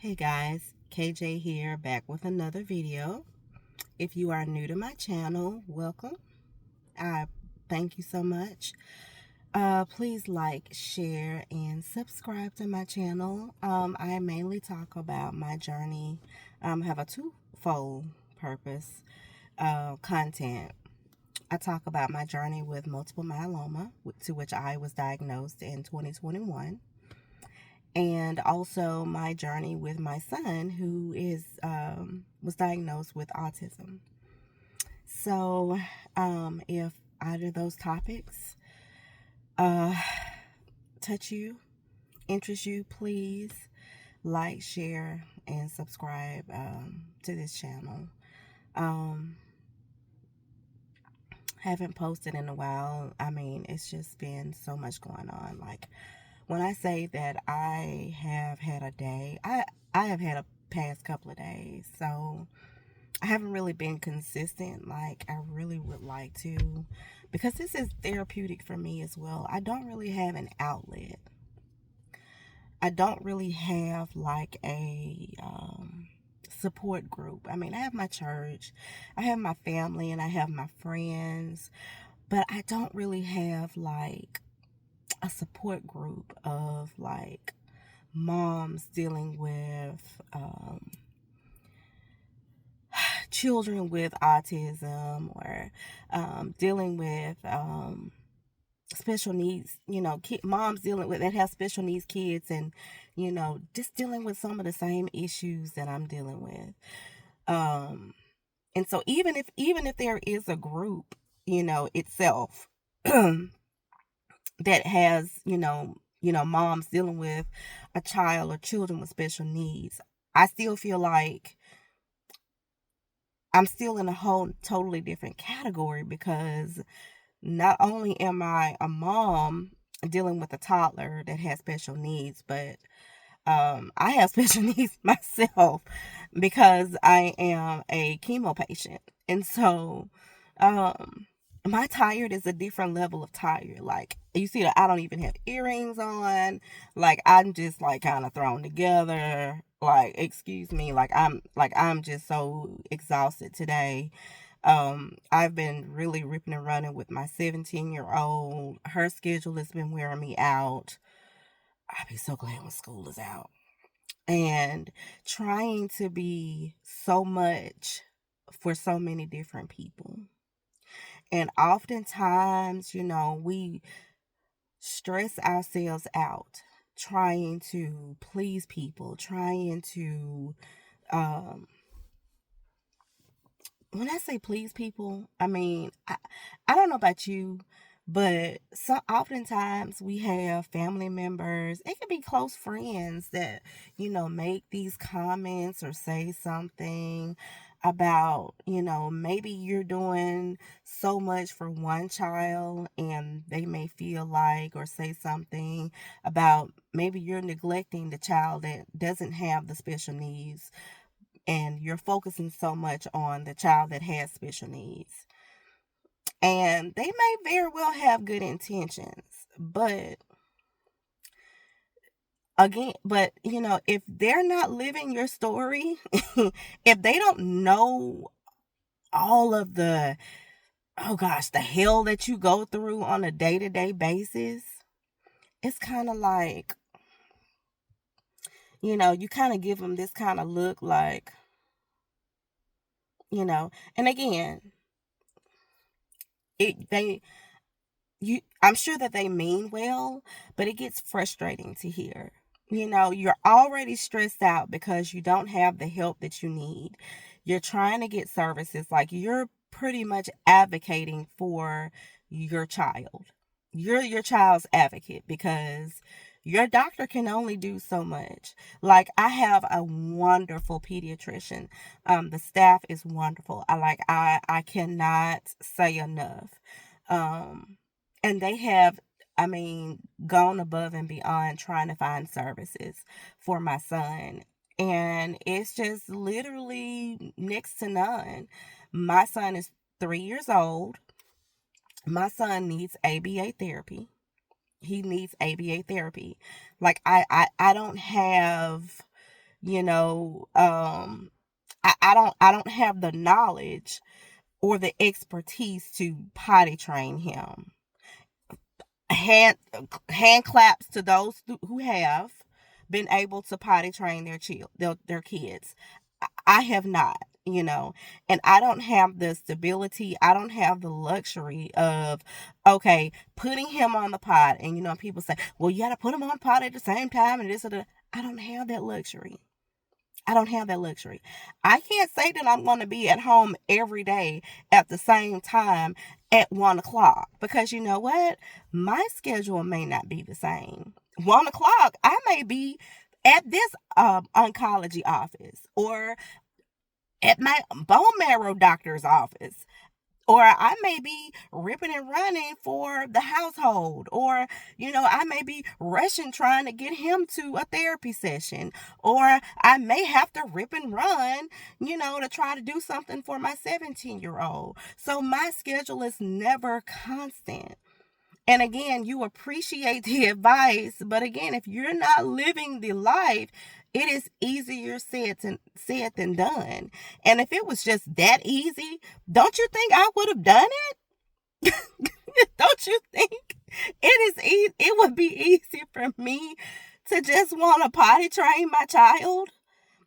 Hey guys, KJ here, back with another video. If you are new to my channel, welcome. I thank you so much. Please like, share, and subscribe to my channel. I mainly talk about my journey. Have a twofold purpose content. I talk about my journey with multiple myeloma, to which I was diagnosed in 2021, and also my journey with my son, who is was diagnosed with autism. So, if either of those topics uh, touch you, interest you, please like, share, and subscribe to this channel. Um, haven't posted in a while. I mean, it's just been so much going on. Like, when I say that I have had a day, I have had a past couple of days. So I haven't really been consistent like I really would like to, because this is therapeutic for me as well. I don't really have an outlet. I don't really have like a support group. I mean, I have my church, I have my family, and I have my friends, but I don't really have like a support group of like moms dealing with children with autism, or dealing with special needs, moms dealing with that have special needs kids, and just dealing with some of the same issues that I'm dealing with. And so even if there is a group, itself that has, moms dealing with a child or children with special needs, I still feel like I'm still in a whole totally different category, because not only am I a mom dealing with a toddler that has special needs, but I have special needs myself, because I am a chemo patient. And so um, my tired is a different level of tired. Like, you see that I don't even have earrings on. Like, I'm just like kind of thrown together. Like, excuse me, like I'm just so exhausted today. I've been really ripping and running with my 17-year-old. Her schedule has been wearing me out. I'll be so glad when school is out. And trying to be so much for so many different people. And oftentimes, we stress ourselves out trying to please people, trying to, when I say please people, I mean, I don't know about you, but oftentimes we have family members, it could be close friends that, make these comments or say something about, maybe you're doing so much for one child, and they may feel like, or say something about maybe you're neglecting the child that doesn't have the special needs, and you're focusing so much on the child that has special needs. And they may very well have good intentions, but again, if they're not living your story, if they don't know all of the, oh gosh, the hell that you go through on a day-to-day basis, it's kind of like, you kind of give them this kind of look like, and again, it they I'm sure that they mean well, but it gets frustrating to hear. You're already stressed out because you don't have the help that you need. You're trying to get services, like you're pretty much advocating for your child. You're your child's advocate, because your doctor can only do so much. Like, I have a wonderful pediatrician. The staff is wonderful. I cannot say enough. Um and they have, I mean, gone above and beyond trying to find services for my son. And it's just literally next to none. My son is 3 years old. My son needs ABA therapy. He needs ABA therapy. Like, I don't have You know, I don't have the knowledge or the expertise to potty train him. Hand hand claps to those who have been able to potty train their kids. I have not, and I don't have the stability. I don't have the luxury of, okay, putting him on the pot. And, people say, well, you got to put him on the pot at the same time. And this or that. I don't have that luxury. I don't have that luxury. I can't say that I'm going to be at home every day at the same time at 1 o'clock, because you know what? My schedule may not be the same. 1 o'clock, I may be at this oncology office, or at my bone marrow doctor's office, or I may be ripping and running for the household, or, I may be rushing trying to get him to a therapy session, or I may have to rip and run, to try to do something for my 17-year-old. So my schedule is never constant. And again, you appreciate the advice, but again, if you're not living the life, it is easier said than done. And if it was just that easy, don't you think I would have done it? Don't you think it would be easy for me to just want to potty train my child?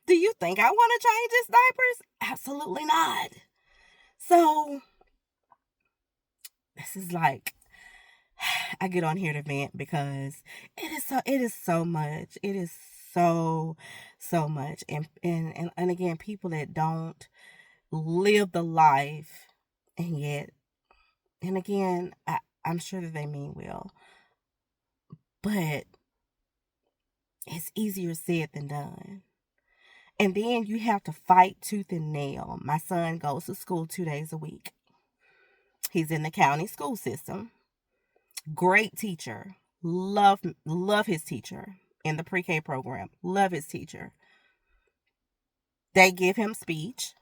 Do you think I want to change his diapers? Absolutely not. So this is like, I get on here to vent because it is so much. It is so much. And again, people that don't live the life, and yet, and again, I'm sure that they mean well, but it's easier said than done. And then you have to fight tooth and nail. My son goes to school 2 days a week. He's in the county school system. Great teacher. Love his teacher in the pre-K program. Love his teacher. They give him speech.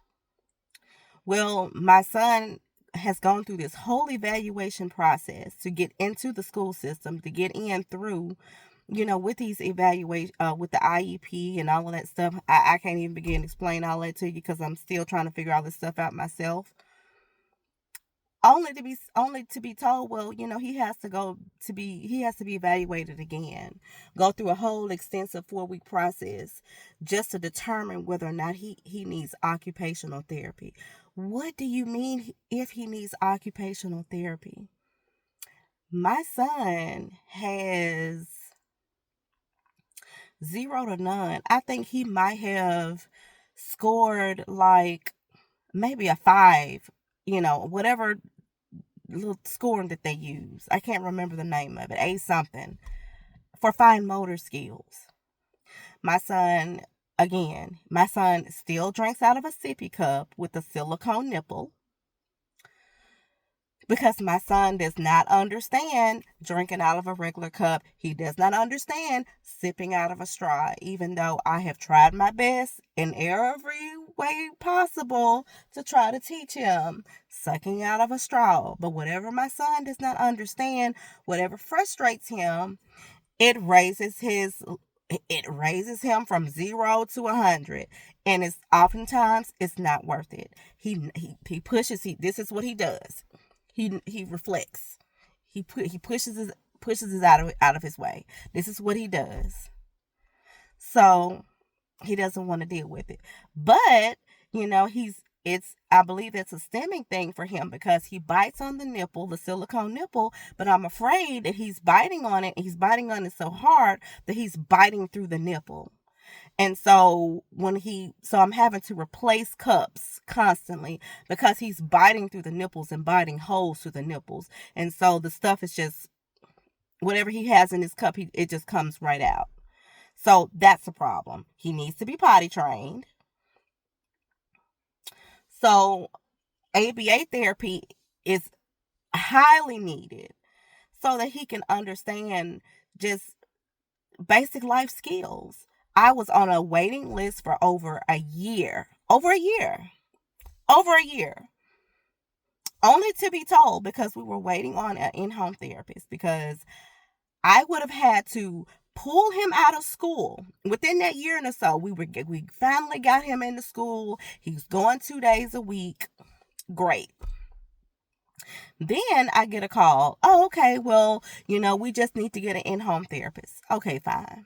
Well, my son has gone through this whole evaluation process to get into the school system, to get in through, with these with the IEP and all of that stuff. I can't even begin to explain all that to you because I'm still trying to figure all this stuff out myself. Only to be told, well, he has to be evaluated again, go through a whole extensive 4-week process just to determine whether or not he needs occupational therapy. What do you mean if he needs occupational therapy? My son has 0 to none. I think he might have scored like maybe a 5, whatever little scoring that they use. I can't remember the name of it. A something for fine motor skills. My son still drinks out of a sippy cup with a silicone nipple, because my son does not understand drinking out of a regular cup. He does not understand sipping out of a straw, even though I have tried my best in every way possible to try to teach him sucking out of a straw. But whatever my son does not understand, whatever frustrates him, it raises him from 0 to 100, and it's oftentimes it's not worth it. He pushes. This is what he does. He reflects. He pushes it out of his way. This is what he does. So he doesn't want to deal with it. But I believe it's a stemming thing for him, because he bites on the nipple, the silicone nipple, but I'm afraid that he's biting on it, and he's biting on it so hard that he's biting through the nipple. And so I'm having to replace cups constantly because he's biting through the nipples and biting holes through the nipples. And so the stuff is just, whatever he has in his cup, it just comes right out. So that's a problem. He needs to be potty trained. So ABA therapy is highly needed so that he can understand just basic life skills. I was on a waiting list for over a year. Only to be told, because we were waiting on an in-home therapist, because I would have had to pull him out of school. Within that year and so, we finally got him into school. He was going 2 days a week. Great. Then I get a call. Oh, okay. Well, we just need to get an in-home therapist. Okay, fine.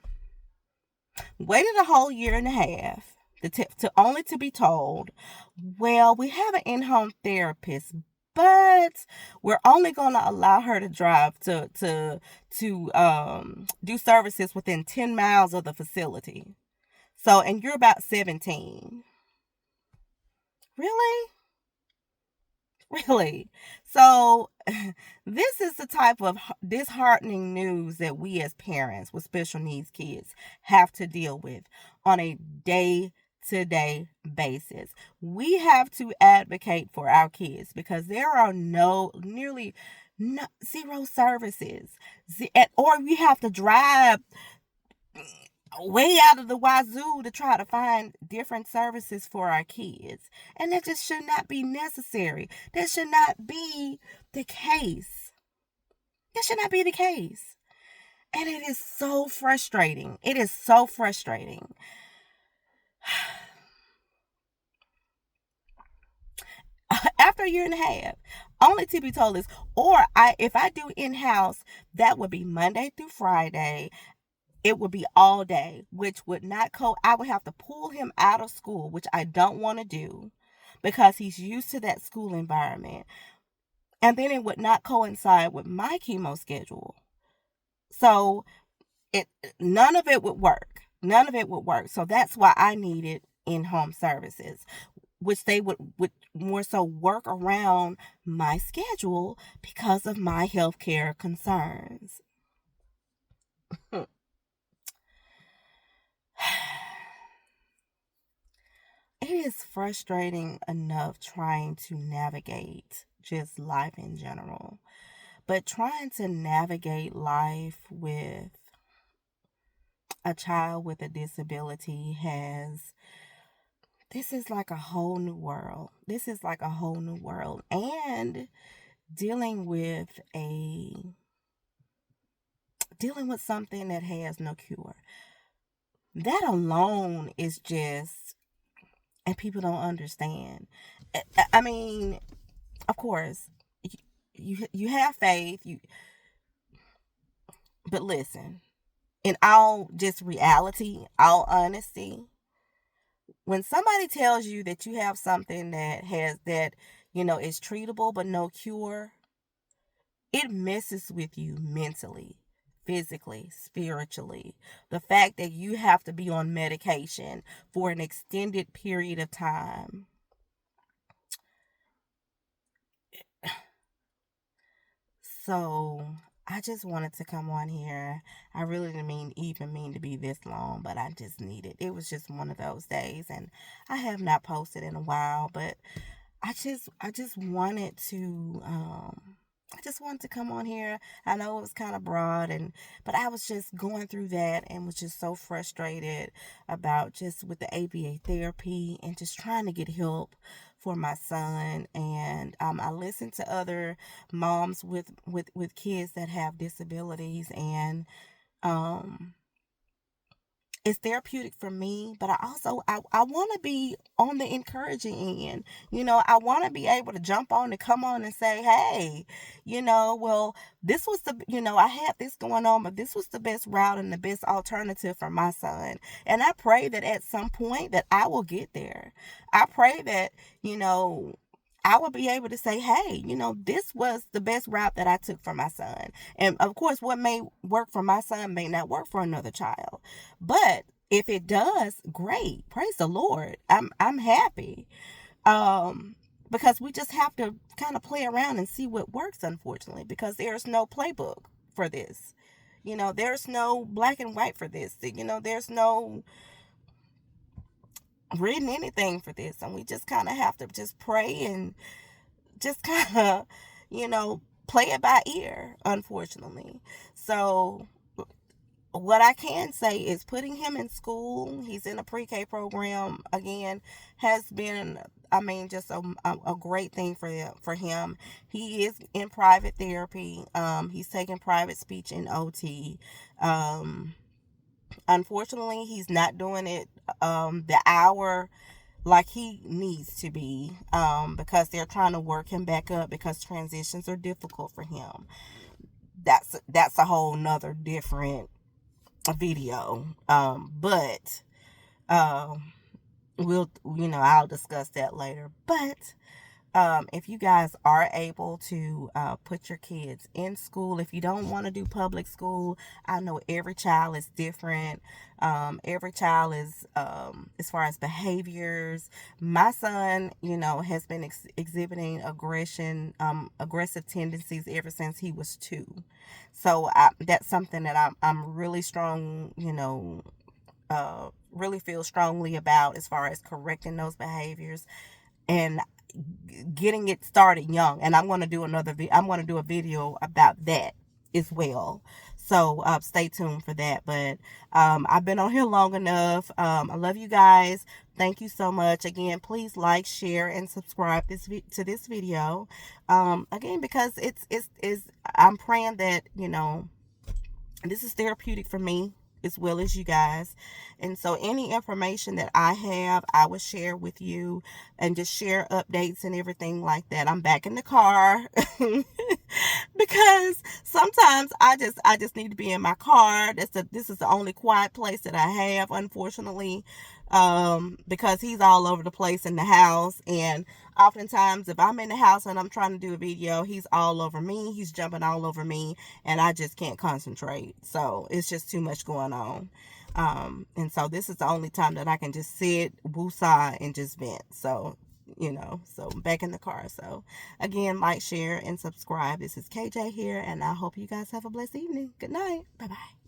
Waited a whole year and a half to only to be told, well, we have an in-home therapist, but we're only going to allow her to drive to do services within 10 miles of the facility. So, and you're about 17. Really? Really? So, this is the type of disheartening news that we as parents with special needs kids have to deal with on a day to day basis. We have to advocate for our kids because there are nearly zero services, or we have to drive way out of the wazoo to try to find different services for our kids. And that just should not be necessary. That should not be the case. That should not be the case. And it is so frustrating. It is so frustrating. After a year and a half, only to be told this, or if I do in-house, that would be Monday through Friday. It would be all day, which would not I would have to pull him out of school, which I don't want to do because he's used to that school environment. And then it would not coincide with my chemo schedule. So none of it would work. None of it would work. So that's why I needed in-home services, which they would more so work around my schedule because of my healthcare concerns. It is frustrating enough trying to navigate just life in general, but trying to navigate life with a child with a disability this is like a whole new world. This is like a whole new world. And dealing with something that has no cure. That alone is just, and people don't understand. I mean, of course, you have faith, but listen, in all just reality, all honesty, when somebody tells you that you have something that is treatable but no cure, it messes with you mentally, physically, spiritually. The fact that you have to be on medication for an extended period of time. So I just wanted to come on here. I really didn't even mean to be this long, but I just needed. It was just one of those days, and I have not posted in a while, but I just wanted to I just wanted to come on here. I know it was kind of broad, but I was just going through that and was just so frustrated about just with the ABA therapy and just trying to get help for my son. And I listened to other moms with kids that have disabilities, and it's therapeutic for me, but I want to be on the encouraging end. I want to be able to jump on and come on and say, hey, well, this was I had this going on, but this was the best route and the best alternative for my son. And I pray that at some point that I will get there. I pray that, I will be able to say, hey, this was the best route that I took for my son. And of course, what may work for my son may not work for another child. But if it does, great. Praise the Lord. I'm happy. Because we just have to kind of play around and see what works, unfortunately, because there's no playbook for this. There's no black and white for this. There's no written anything for this, and we just kind of have to just pray and just kind of play it by ear, unfortunately. So what I can say is putting him in school, he's in a pre-K program again, has been just a great thing for him. He is in private therapy. He's taking private speech and OT. Unfortunately, he's not doing it the hour like he needs to be, because they're trying to work him back up because transitions are difficult for him. That's a whole nother different video. But we'll, I'll discuss that later. But if you guys are able to put your kids in school, if you don't want to do public school, I know every child is different. Every child is, as far as behaviors. My son, has been exhibiting aggressive tendencies ever since he was 2. So that's something that I'm really strong, really feel strongly about as far as correcting those behaviors and getting it started young. And I'm going to do I'm going to do a video about that as well. So stay tuned for that. But I've been on here long enough. I love you guys. Thank you so much. Again, please like, share, and subscribe to this video. Again, because it's I'm praying that this is therapeutic for me as well as you guys. And so any information that I have, I will share with you and just share updates and everything like that. I'm back in the car because sometimes I just need to be in my car. This is the only quiet place that I have, unfortunately, because he's all over the place in the house. And oftentimes if I'm in the house and I'm trying to do a video, he's all over me. He's jumping all over me, and I just can't concentrate. So it's just too much going on. And so this is the only time that I can just sit, woosah, and just vent. So, so back in the car. So again, like, share, and subscribe. This is KJ here, and I hope you guys have a blessed evening. Good night. Bye-bye.